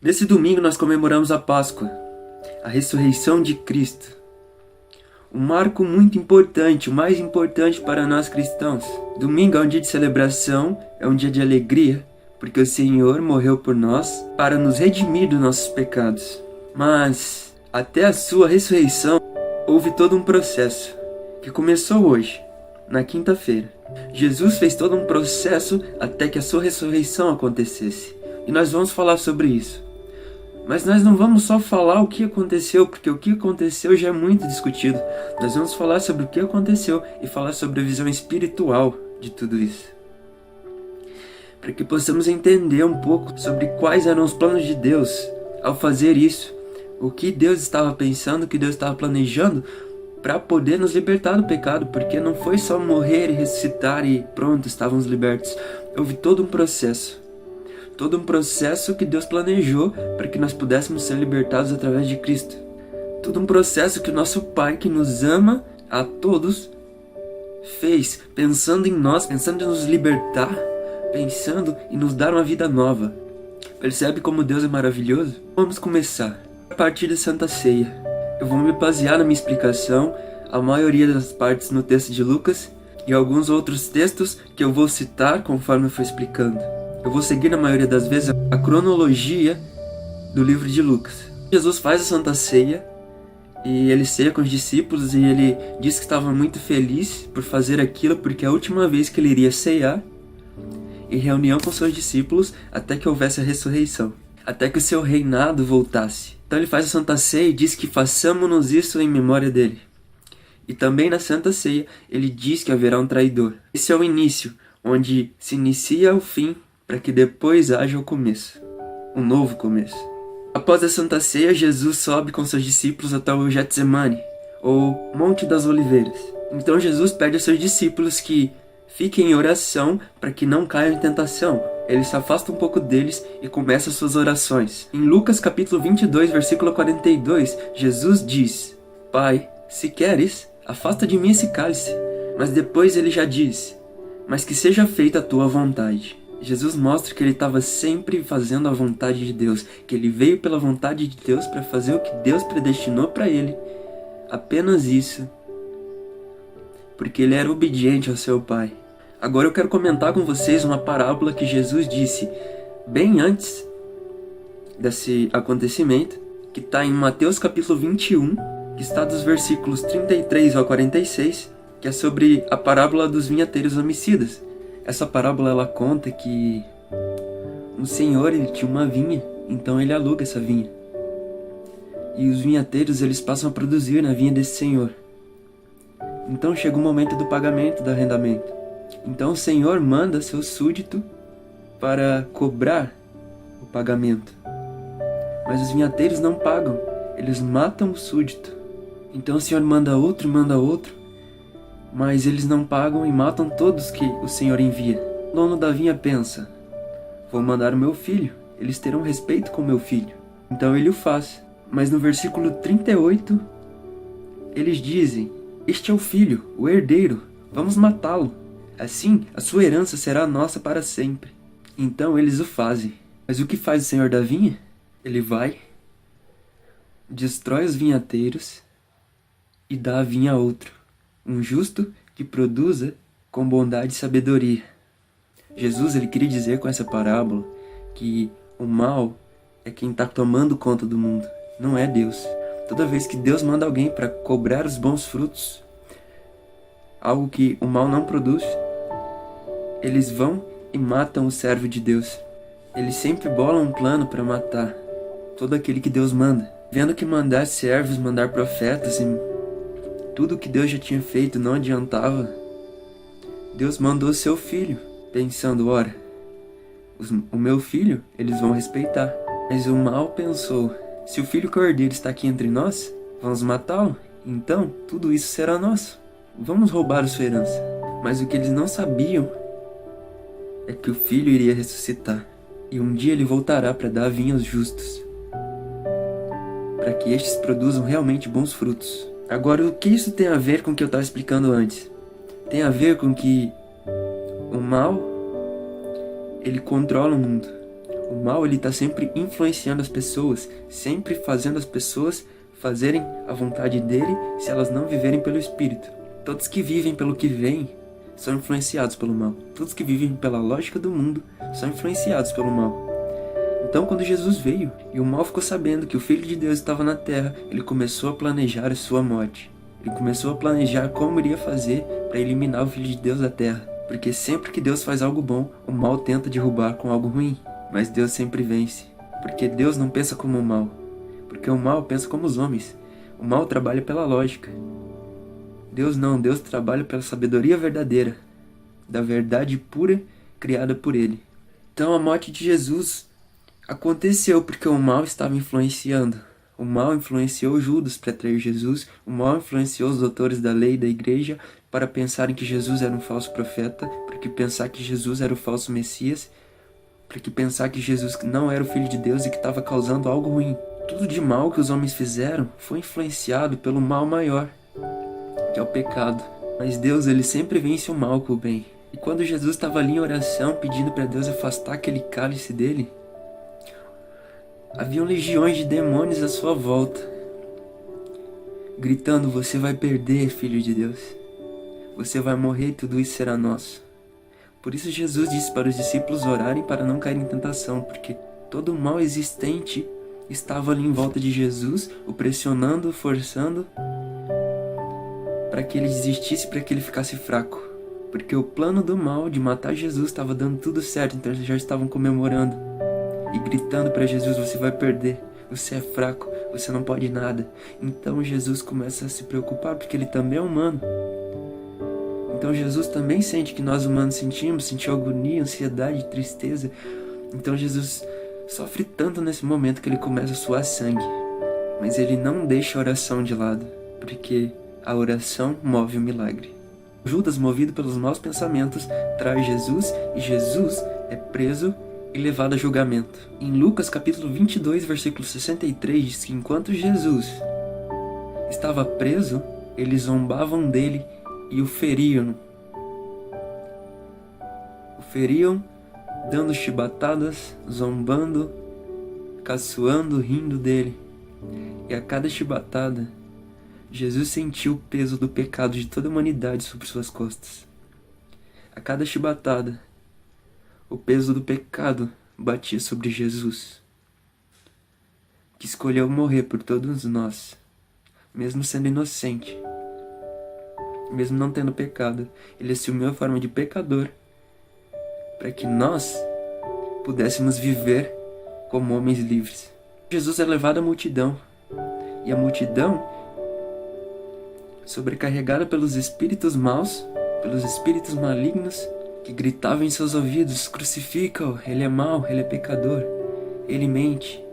Nesse domingo nós comemoramos a Páscoa, a ressurreição de Cristo. Um marco muito importante, o mais importante para nós cristãos. Domingo é um dia de celebração, é um dia de alegria, porque o Senhor morreu por nós para nos redimir dos nossos pecados. Mas até a sua ressurreição houve todo um processo que começou hoje, na quinta-feira. Jesus fez todo um processo até que a sua ressurreição acontecesse. E nós vamos falar sobre isso. Mas nós não vamos só falar o que aconteceu, porque o que aconteceu já é muito discutido. Nós vamos falar sobre o que aconteceu e falar sobre a visão espiritual de tudo isso. Para que possamos entender um pouco sobre quais eram os planos de Deus ao fazer isso. O que Deus estava pensando, o que Deus estava planejando para poder nos libertar do pecado. Porque não foi só morrer e ressuscitar e pronto, estávamos libertos. Houve todo um processo. Todo um processo que Deus planejou para que nós pudéssemos ser libertados através de Cristo. Todo um processo que o nosso Pai, que nos ama a todos, fez pensando em nós, pensando em nos libertar, pensando em nos dar uma vida nova. Percebe como Deus é maravilhoso? Vamos começar a partir da Santa Ceia. Eu vou me basear na minha explicação, a maioria das partes no texto de Lucas e alguns outros textos que eu vou citar conforme eu for explicando. Eu vou seguir na maioria das vezes a cronologia do livro de Lucas. Jesus faz a Santa Ceia e ele ceia com os discípulos e ele diz que estava muito feliz por fazer aquilo porque é a última vez que ele iria ceiar em reunião com seus discípulos até que houvesse a ressurreição, até que o seu reinado voltasse. Então ele faz a Santa Ceia e diz que façamos isso em memória dele. E também na Santa Ceia ele diz que haverá um traidor. Esse é o início, onde se inicia o fim, para que depois haja o começo, um novo começo. Após a Santa Ceia, Jesus sobe com seus discípulos até o Getsemane, ou Monte das Oliveiras. Então Jesus pede aos seus discípulos que fiquem em oração para que não caiam em tentação. Ele se afasta um pouco deles e começa as suas orações. Em Lucas capítulo 22, versículo 42, Jesus diz: Pai, se queres, afasta de mim esse cálice. Mas depois ele já diz: mas que seja feita a tua vontade. Jesus mostra que ele estava sempre fazendo a vontade de Deus, que ele veio pela vontade de Deus para fazer o que Deus predestinou para ele. Apenas isso, porque ele era obediente ao seu Pai. Agora eu quero comentar com vocês uma parábola que Jesus disse bem antes desse acontecimento, que está em Mateus capítulo 21, que está dos versículos 33 ao 46, que é sobre a parábola dos vinhateiros homicidas. Essa parábola ela conta que um senhor ele tinha uma vinha, então ele aluga essa vinha. E os vinhateiros eles passam a produzir na vinha desse senhor. Então chega o momento do pagamento do arrendamento. Então o senhor manda seu súdito para cobrar o pagamento. Mas os vinhateiros não pagam, eles matam o súdito. Então o senhor manda outro, mas eles não pagam e matam todos que o Senhor envia. O dono da vinha pensa: vou mandar o meu filho, eles terão respeito com o meu filho. Então ele o faz. Mas no versículo 38, eles dizem: este é o filho, o herdeiro, vamos matá-lo. Assim, a sua herança será nossa para sempre. Então eles o fazem. Mas o que faz o Senhor da vinha? Ele vai, destrói os vinhateiros e dá a vinha a outro. Um justo que produza com bondade e sabedoria. Jesus ele queria dizer com essa parábola que o mal é quem está tomando conta do mundo, não é Deus. Toda vez que Deus manda alguém para cobrar os bons frutos, algo que o mal não produz, eles vão e matam o servo de Deus. Eles sempre bolam um plano para matar todo aquele que Deus manda. Vendo que mandar servos, mandar profetas e tudo que Deus já tinha feito não adiantava, Deus mandou seu filho, pensando: ora, o meu filho eles vão respeitar. Mas o mal pensou: se o filho cordeiro está aqui entre nós, vamos matá-lo, então tudo isso será nosso, vamos roubar a sua herança. Mas o que eles não sabiam é que o filho iria ressuscitar, e um dia ele voltará para dar a vinha aos justos, para que estes produzam realmente bons frutos. Agora, o que isso tem a ver com o que eu estava explicando antes? Tem a ver com que o mal, ele controla o mundo. O mal, ele está sempre influenciando as pessoas, sempre fazendo as pessoas fazerem a vontade dele se elas não viverem pelo Espírito. Todos que vivem pelo que vem são influenciados pelo mal. Todos que vivem pela lógica do mundo são influenciados pelo mal. Então, quando Jesus veio e o mal ficou sabendo que o Filho de Deus estava na terra, ele começou a planejar a sua morte. Ele começou a planejar como iria fazer para eliminar o Filho de Deus da terra. Porque sempre que Deus faz algo bom, o mal tenta derrubar com algo ruim. Mas Deus sempre vence. Porque Deus não pensa como o mal. Porque o mal pensa como os homens. O mal trabalha pela lógica. Deus não, Deus trabalha pela sabedoria verdadeira, da verdade pura criada por Ele. Então a morte de Jesus aconteceu porque o mal estava influenciando. O mal influenciou Judas para trair Jesus. O mal influenciou os doutores da lei da igreja para pensarem que Jesus era um falso profeta, para que pensar que Jesus era o falso Messias, para que pensar que Jesus não era o Filho de Deus e que estava causando algo ruim. Tudo de mal que os homens fizeram foi influenciado pelo mal maior, que é o pecado. Mas Deus, ele sempre vence o mal com o bem. E quando Jesus estava ali em oração, pedindo para Deus afastar aquele cálice dele, haviam legiões de demônios à sua volta, gritando: você vai perder, Filho de Deus. Você vai morrer e tudo isso será nosso. Por isso Jesus disse para os discípulos orarem para não cair em tentação, porque todo o mal existente estava ali em volta de Jesus, o pressionando, forçando, para que ele desistisse, para que ele ficasse fraco. Porque o plano do mal de matar Jesus estava dando tudo certo, então eles já estavam comemorando e gritando para Jesus: você vai perder, você é fraco, você não pode nada. Então Jesus começa a se preocupar, porque ele também é humano. Então Jesus também sente que nós humanos sentimos, sentiu agonia, ansiedade, tristeza. Então Jesus sofre tanto nesse momento que ele começa a suar sangue. Mas ele não deixa a oração de lado, porque a oração move o milagre. Judas, movido pelos maus pensamentos, traz Jesus e Jesus é preso e levado a julgamento. Em Lucas capítulo 22, versículo 63, diz que enquanto Jesus estava preso, eles zombavam dele e o feriam. O feriam, dando chibatadas, zombando, caçoando, rindo dele. E a cada chibatada, Jesus sentiu o peso do pecado de toda a humanidade sobre suas costas. A cada chibatada, o peso do pecado batia sobre Jesus, que escolheu morrer por todos nós, mesmo sendo inocente, mesmo não tendo pecado. Ele assumiu a forma de pecador para que nós pudéssemos viver como homens livres. Jesus é levado à multidão, e a multidão, sobrecarregada pelos espíritos maus, pelos espíritos malignos, que gritavam em seus ouvidos: crucifica-o, ele é mau, ele é pecador, ele mente.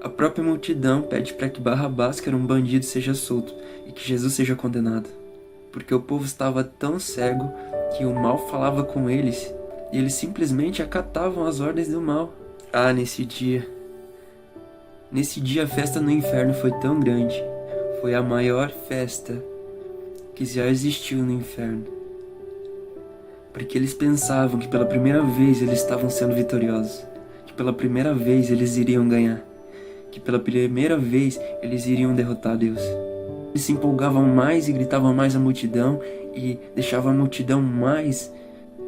A própria multidão pede para que Barrabás, que era um bandido, seja solto e que Jesus seja condenado. Porque o povo estava tão cego que o mal falava com eles e eles simplesmente acatavam as ordens do mal. Ah, nesse dia a festa no inferno foi tão grande. Foi a maior festa que já existiu no inferno. Porque eles pensavam que pela primeira vez eles estavam sendo vitoriosos, que pela primeira vez eles iriam ganhar, que pela primeira vez eles iriam derrotar Deus. Eles se empolgavam mais e gritavam mais à multidão e deixavam a multidão mais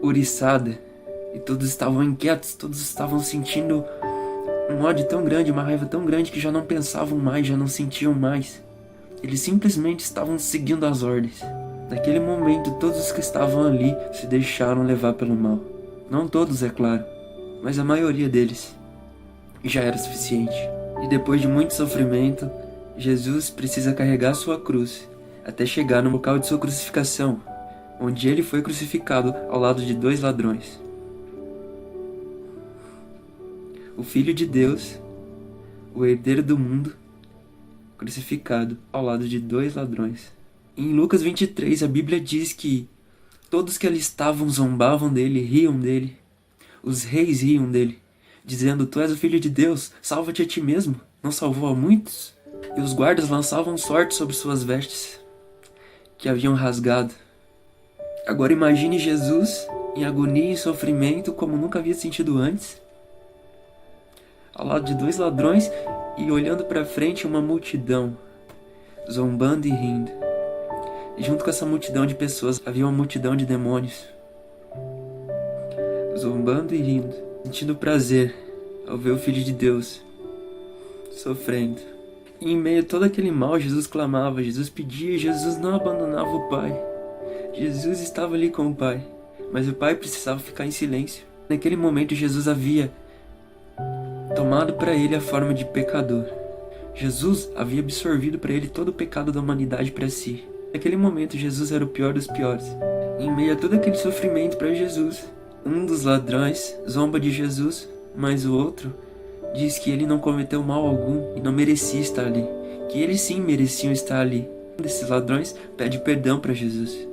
ouriçada. E todos estavam inquietos, todos estavam sentindo um ódio tão grande, uma raiva tão grande que já não pensavam mais, já não sentiam mais. Eles simplesmente estavam seguindo as ordens. Naquele momento, todos os que estavam ali se deixaram levar pelo mal. Não todos, é claro, mas a maioria deles. Já era suficiente. E depois de muito sofrimento, Jesus precisa carregar sua cruz até chegar no local de sua crucificação, onde ele foi crucificado ao lado de 2 ladrões. O Filho de Deus, o herdeiro do mundo, crucificado ao lado de 2 ladrões. Em Lucas 23, a Bíblia diz que todos que ali estavam zombavam dele, riam dele. Os reis riam dele, dizendo: tu és o Filho de Deus, salva-te a ti mesmo, não salvou a muitos? E os guardas lançavam sorte sobre suas vestes, que haviam rasgado. Agora imagine Jesus em agonia e sofrimento como nunca havia sentido antes. ao lado de 2 ladrões e olhando para frente uma multidão, zombando e rindo. E junto com essa multidão de pessoas havia uma multidão de demônios, zombando e rindo, sentindo prazer ao ver o Filho de Deus sofrendo. E em meio a todo aquele mal, Jesus clamava, Jesus pedia, Jesus não abandonava o Pai. Jesus estava ali com o Pai, mas o Pai precisava ficar em silêncio. Naquele momento, Jesus havia tomado para ele a forma de pecador. Jesus havia absorvido para ele todo o pecado da humanidade para si. Naquele momento, Jesus era o pior dos piores. Em meio a todo aquele sofrimento para Jesus, um dos ladrões zomba de Jesus, mas o outro diz que ele não cometeu mal algum e não merecia estar ali, que eles sim mereciam estar ali. Um desses ladrões pede perdão para Jesus.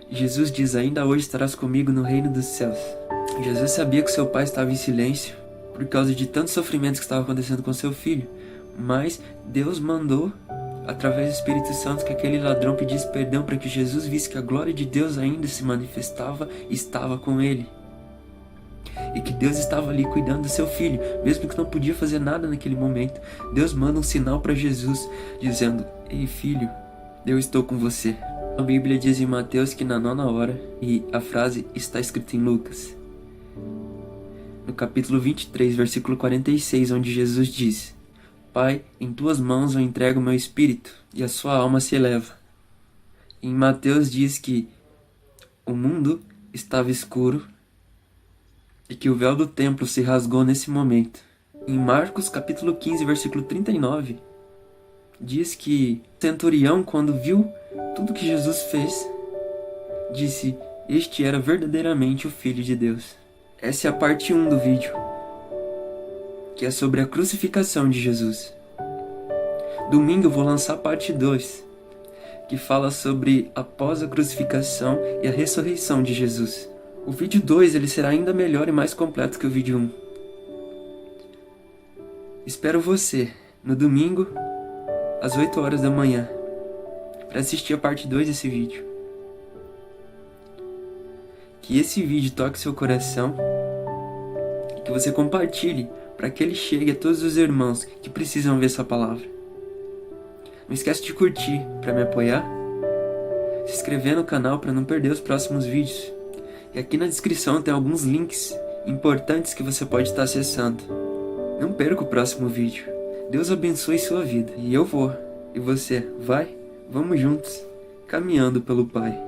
Jesus diz: ainda hoje estarás comigo no reino dos céus. Jesus sabia que seu pai estava em silêncio por causa de tantos sofrimentos que estavam acontecendo com seu filho, mas Deus mandou, através do Espírito Santo, que aquele ladrão pedisse perdão para que Jesus visse que a glória de Deus ainda se manifestava e estava com ele. E que Deus estava ali cuidando do seu filho, mesmo que não podia fazer nada naquele momento. Deus manda um sinal para Jesus, dizendo: ei filho, eu estou com você. A Bíblia diz em Mateus que na 9ª hora, e a frase está escrita em Lucas, no capítulo 23, versículo 46, onde Jesus diz: Pai, em tuas mãos eu entrego o meu espírito, e a sua alma se eleva. Em Mateus diz que o mundo estava escuro e que o véu do templo se rasgou nesse momento. Em Marcos capítulo 15, versículo 39, diz que o centurião, quando viu tudo que Jesus fez, disse: este era verdadeiramente o Filho de Deus. Essa é a parte 1 do vídeo, que é sobre a crucificação de Jesus. Domingo eu vou lançar a parte 2, que fala sobre após a crucificação e a ressurreição de Jesus. O vídeo 2 ele será ainda melhor e mais completo que o vídeo 1. Espero você no domingo, às 8 horas da manhã, para assistir a parte 2 desse vídeo. Que esse vídeo toque seu coração e que você compartilhe para que ele chegue a todos os irmãos que precisam ver essa palavra. Não esquece de curtir para me apoiar, se inscrever no canal para não perder os próximos vídeos. E aqui na descrição tem alguns links importantes que você pode estar acessando. Não perca o próximo vídeo. Deus abençoe sua vida. E eu vou. E você vai? Vamos juntos, caminhando pelo Pai.